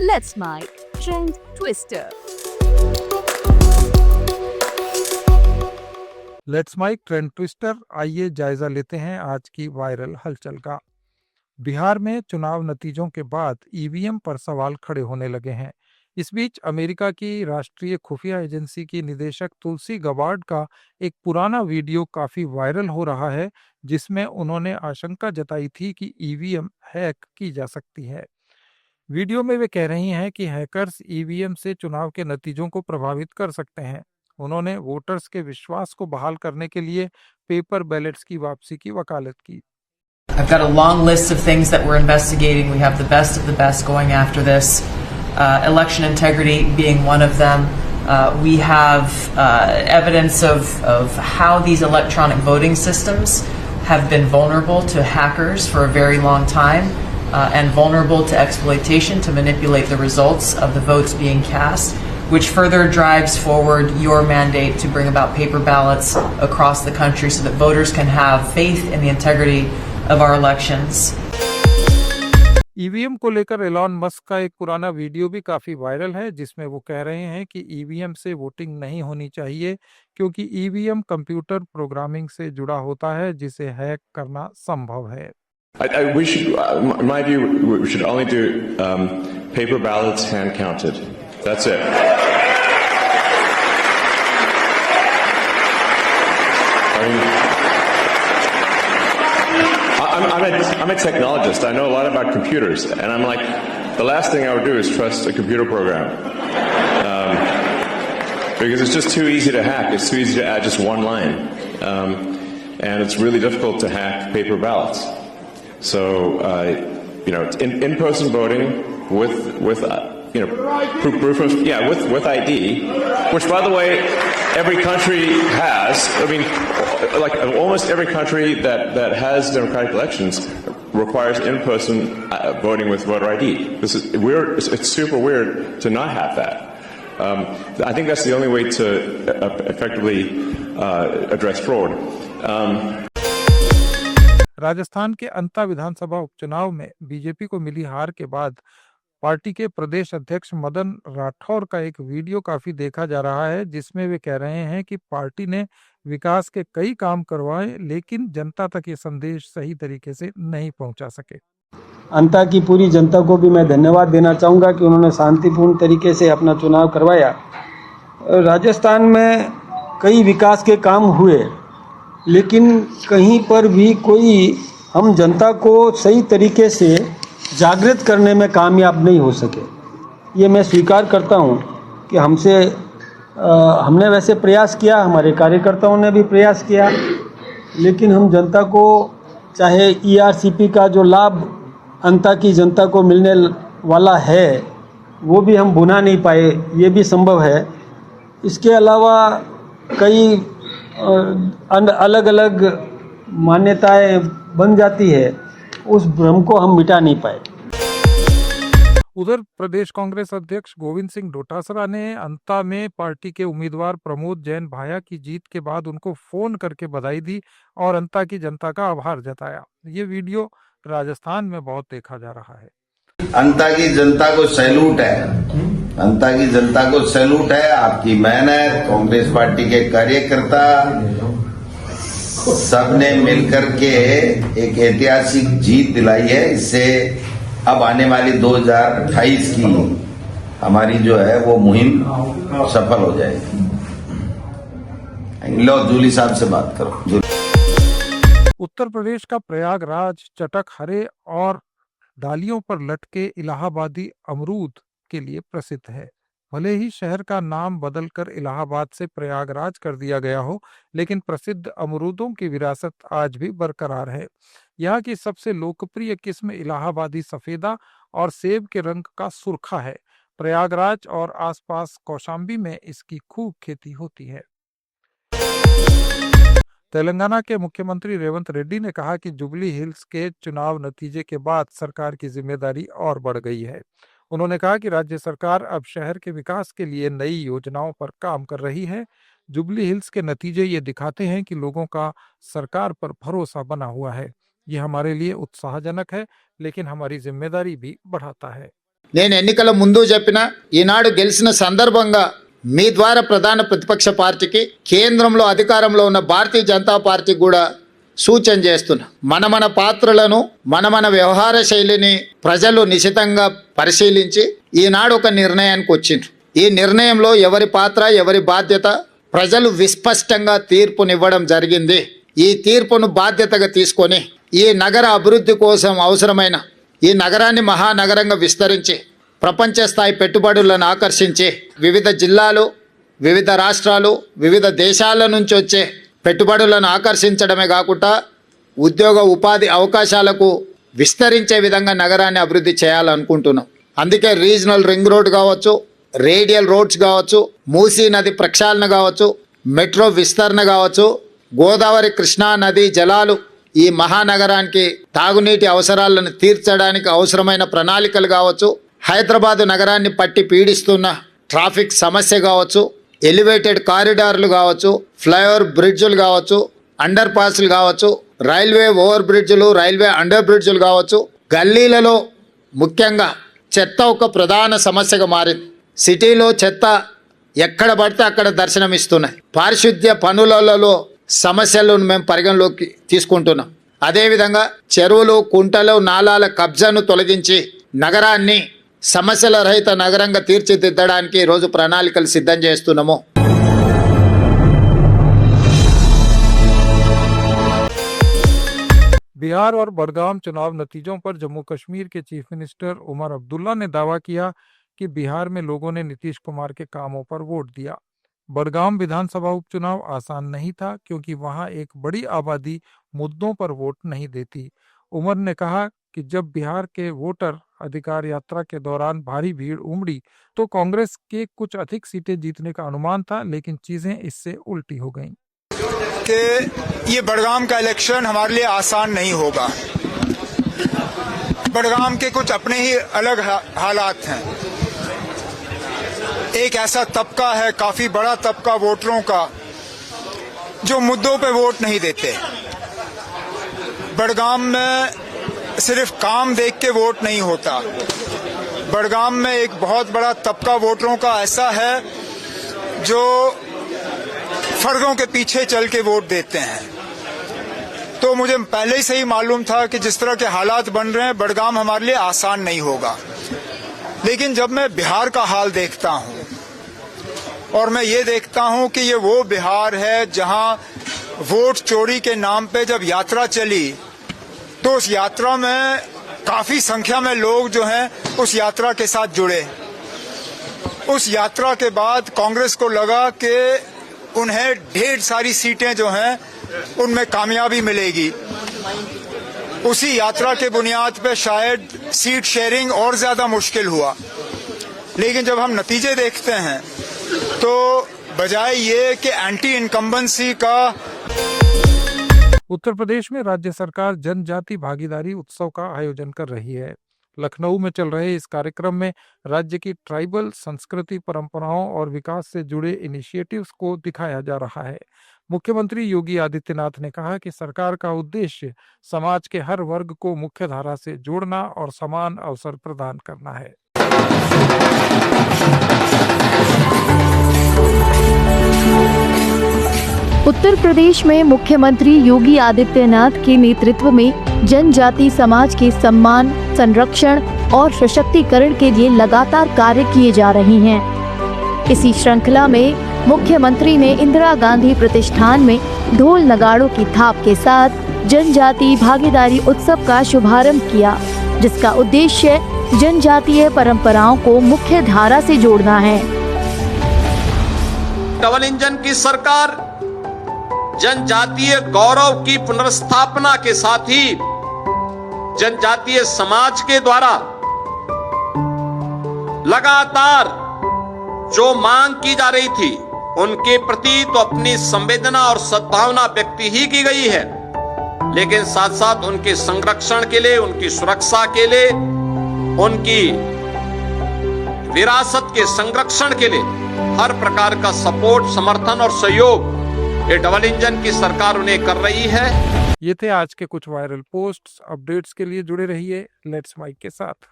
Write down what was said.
Let's My Trend Twister. Let's mic trend twister. आइए जायजा लेते हैं आज की वायरल हलचल का। बिहार में चुनाव नतीजों के बाद ईवीएम पर सवाल खड़े होने लगे हैं। इस बीच अमेरिका की राष्ट्रीय खुफिया एजेंसी की निदेशक तुलसी गबार्ड का एक पुराना वीडियो काफी वायरल हो रहा है, जिसमें उन्होंने आशंका जताई थी कि ईवीएम हैक की जा सकती है। वीडियो में वे कह रही हैं कि हैकर्स ईवीएम से चुनाव के नतीजों को प्रभावित कर सकते हैं। उन्होंने वोटर्स के विश्वास को बहाल करने के लिए पेपर बैलेट्स की वापसी की वकालत की। I've got a long list of things that we're investigating. We have the best of the best going after this. Election integrity being one of them. We have evidence of how these electronic voting systems have been vulnerable to hackers for a very long time and vulnerable to exploitation to manipulate the results of the votes being cast, which further drives forward your mandate to bring about paper ballots across the country so that voters can have faith in the integrity of our elections. EVM को लेकर Elon Musk का एक पुराना video भी काफी viral है, जिसमें वो कह रहे हैं कि ईवीएम से वोटिंग नहीं होनी चाहिए क्योंकि ईवीएम कंप्यूटर प्रोग्रामिंग से जुड़ा होता है, जिसे हैक करना संभव है। We should, in my view, we should only do paper ballots hand counted. That's it. I'm a technologist. I know a lot about computers, and I'm like, the last thing I would do is trust a computer program, because it's just too easy to hack. It's too easy to add just one line, and it's really difficult to hack paper ballots. So, in-person voting with proof of with ID, which by the way every country has. I mean, like almost every country that has democratic elections requires in-person voting with voter ID. This is weird. It's super weird to not have that. I think that's the only way to effectively address fraud. Rajasthan के अंता विधानसभा उपचुनाव में BJP को मिली हार के बाद party के प्रदेश अध्यक्ष मदन राठौर का एक वीडियो काफी देखा जा रहा है, जिसमें वे कह रहे हैं कि पार्टी ने विकास के कई काम करवाए, लेकिन जनता तक ये संदेश सही तरीके से नहीं पहुंचा सके। अंता की पूरी जनता को भी मैं धन्यवाद देना चाहूँगा कि उन्होंने शांतिपूर्ण तरीके से अपना चुनाव करवाया। राजस्थान में कई विकास के काम हुए, लेकिन कहीं पर भी कोई हम जनता को सही तरीके से जागृत करने में कामयाब नहीं हो सके। ये मैं स्वीकार करता हूँ कि हमने वैसे प्रयास किया, हमारे कार्यकर्ताओं ने भी प्रयास किया, लेकिन हम जनता को चाहे ईआरसीपी का जो लाभ अंता की जनता को मिलने वाला है वो भी हम भुना नहीं पाए, ये भी संभव है। इसके अलावा कई अलग अलग मान्यताएं बन जाती है, उस भ्रम को हम मिटा नहीं पाए। उधर प्रदेश कांग्रेस अध्यक्ष गोविंद सिंह डोटासरा ने अंता में पार्टी के उम्मीदवार प्रमोद जैन भाया की जीत के बाद उनको फोन करके बधाई दी और अंता की जनता का आभार जताया। ये वीडियो राजस्थान में बहुत देखा जा रहा है। अंता की जनता को सैल्यूट है, अंता की जनता को सैल्यूट है। आपकी मेहनत, कांग्रेस पार्टी के कार्यकर्ता सबने मिलकर के एक ऐतिहासिक जीत दिलाई है। इससे अब आने वाली 2028 की हमारी जो है वो मुहिम सफल हो जाएगी। लो जूली साहब से बात करो। उत्तर प्रदेश का प्रयागराज चटक हरे और डालियों पर लटके इलाहाबादी अमरूद के लिए प्रसिद्ध है। भले ही शहर का नाम बदलकर इलाहाबाद से प्रयागराज कर दिया गया हो, लेकिन प्रसिद्ध अमरूदों की विरासत आज भी बरकरार है। यहाँ की सबसे लोकप्रिय किस्म इलाहाबादी सफेदा और सेब के रंग का सुर्खा है। प्रयागराज और आसपास कौशाम्बी में इसकी खूब खेती होती है। तेलंगाना के मुख्यमंत्री रेवंत रेड्डी ने कहा कि जुबली हिल्स के चुनाव नतीजे के बाद सरकार की जिम्मेदारी और बढ़ गई है। उन्होंने कहा कि राज्य सरकार अब शहर के विकास के लिए नई योजनाओं पर काम कर रही है। जुबली हिल्स के नतीजे ये दिखाते हैं कि लोगों का सरकार पर भरोसा बना हुआ है। ये हमारे लिए उत्साहजनक है, लेकिन हमारी जिम्मेदारी भी बढ़ाता है। నేను ఎన్నికల ముందు చెప్పిన ఈనాడు గెలిచిన సందర్భంగా మీ ద్వారా ప్రధాన ప్రతిపక్ష పార్టీకి కేంద్రంలో అధికారంలో ఉన్న భారతీయ జనతా పార్టీకి కూడా సూచన చేస్తున్నా. మన పాత్రలను మన వ్యవహార శైలిని ప్రజలు నిశితంగా పరిశీలించి ఈనాడు ఒక నిర్ణయానికి వచ్చిండ్రు. ఈ నిర్ణయంలో ఎవరి పాత్ర ఎవరి బాధ్యత ప్రజలు విస్పష్టంగా తీర్పునివ్వడం జరిగింది. ఈ తీర్పును బాధ్యతగా తీసుకొని ఈ నగర అభివృద్ధి కోసం అవసరమైన ఈ నగరాన్ని మహానగరంగా విస్తరించి ప్రపంచ స్థాయి పెట్టుబడులను ఆకర్షించి వివిధ జిల్లాలు, వివిధ రాష్ట్రాలు, వివిధ దేశాల నుంచి వచ్చే పెట్టుబడులను ఆకర్షించడమే కాకుండా ఉద్యోగ ఉపాధి అవకాశాలకు విస్తరించే విధంగా నగరాన్ని అభివృద్ధి చేయాలనుకుంటున్నాం. అందుకే రీజనల్ రింగ్ రోడ్ కావచ్చు, రేడియల్ రోడ్స్ కావచ్చు, మూసీ నది ప్రక్షాళన కావచ్చు, మెట్రో విస్తరణ కావచ్చు, గోదావరి కృష్ణా నది జలాలు ఈ మహానగరానికి తాగునీటి అవసరాలను తీర్చడానికి అవసరమైన ప్రణాళికలు కావచ్చు, హైదరాబాదు నగరాన్ని పట్టి పీడిస్తున్న ట్రాఫిక్ సమస్య కావచ్చు, ఎలివేటెడ్ కారిడార్లు కావచ్చు, ఫ్లైఓవర్ బ్రిడ్జులు కావచ్చు, అండర్ పాస్లు కావచ్చు, రైల్వే ఓవర్ బ్రిడ్జులు, రైల్వే అండర్ బ్రిడ్జులు కావచ్చు. గల్లీలలో ముఖ్యంగా చెత్త ఒక ప్రధాన సమస్యగా మారింది. సిటీలో చెత్త ఎక్కడ పడితే అక్కడ దర్శనమిస్తున్నాయి. పారిశుద్ధ్య పనులలో సమస్యలను మేము పరిగణలోకి తీసుకుంటున్నాం. అదేవిధంగా చెరువులు, కుంటలు, నాలాల కబ్జాను తొలగించి నగరాన్ని సమస్యల రహిత నగరంగా తీర్చిదిద్దడానికి ఈరోజు ప్రణాళికలు సిద్ధం చేస్తున్నాము. बिहार और बड़गाम चुनाव नतीजों पर जम्मू कश्मीर के चीफ मिनिस्टर उमर अब्दुल्ला ने दावा किया कि बिहार में लोगों ने नीतीश कुमार के कामों पर वोट दिया। बड़गाम विधानसभा उपचुनाव आसान नहीं था क्योंकि वहां एक बड़ी आबादी मुद्दों पर वोट नहीं देती। उमर ने कहा कि जब बिहार के वोटर अधिकार यात्रा के दौरान भारी भीड़ उमड़ी तो कांग्रेस के कुछ अधिक सीटें जीतने का अनुमान था, लेकिन चीजें इससे उल्टी हो गईं। कि ये बड़गाम का इलेक्शन हमारे लिए आसान नहीं होगा। बड़गाम के कुछ अपने ही अलग हालात हैं। एक ऐसा तबका है, काफी बड़ा तबका वोटरों का, जो मुद्दों पे वोट नहीं देते। बड़गाम में सिर्फ काम देख के वोट नहीं होता। बड़गाम में एक बहुत बड़ा तबका वोटरों का ऐसा है जो फर्जों के पीछे चल के वोट देते हैं। तो मुझे पहले ही से ही मालूम था कि जिस तरह के हालात बन रहे हैं बड़गाम हमारे लिए आसान नहीं होगा। लेकिन जब मैं बिहार का हाल देखता हूं और मैं ये देखता हूं कि ये वो बिहार है जहां वोट चोरी के नाम पे जब यात्रा चली तो उस यात्रा में काफी संख्या में लोग जो हैं उस यात्रा के साथ जुड़े। उस यात्रा के बाद कांग्रेस को लगा कि उन्हें ढेर सारी सीटें जो हैं उनमें कामयाबी मिलेगी। उसी यात्रा के बुनियाद पे शायद सीट शेयरिंग और ज्यादा मुश्किल हुआ। लेकिन जब हम नतीजे देखते हैं तो बजाय ये कि एंटी इनकम्बेंसी का उत्तर प्रदेश में राज्य सरकार जनजाति भागीदारी उत्सव का आयोजन कर रही है। लखनऊ में चल रहे इस कार्यक्रम में राज्य की ट्राइबल संस्कृति, परंपराओं और विकास से जुड़े इनिशिएटिव्स को दिखाया जा रहा है। मुख्यमंत्री योगी आदित्यनाथ ने कहा कि सरकार का उद्देश्य समाज के हर वर्ग को मुख्यधारा से जोड़ना और समान अवसर प्रदान करना है। उत्तर प्रदेश में मुख्यमंत्री योगी आदित्यनाथ के नेतृत्व में जनजाति समाज के सम्मान, संरक्षण और सशक्तिकरण के लिए लगातार कार्य किए जा रहे हैं। इसी श्रृंखला में मुख्यमंत्री ने इंदिरा गांधी प्रतिष्ठान में ढोल नगाड़ों की थाप के साथ जनजाति भागीदारी उत्सव का शुभारंभ किया, जिसका उद्देश्य जनजातीय परंपराओं को मुख्य धारा से जोड़ना है। डबल इंजन की सरकार जनजातीय गौरव की पुनर्स्थापना के साथ ही जनजातीय समाज के द्वारा लगातार जो मांग की जा रही थी उनके प्रति तो अपनी संवेदना और सद्भावना व्यक्त ही की गई है, लेकिन साथ साथ उनके संरक्षण के लिए, उनकी सुरक्षा के लिए, उनकी विरासत के संरक्षण के लिए हर प्रकार का सपोर्ट, समर्थन और सहयोग ये डबल इंजन की सरकार उन्हें कर रही है। ये थे आज के कुछ वायरल पोस्ट्स। अपडेट्स के लिए जुड़े रहिए लेट्स माइक के साथ।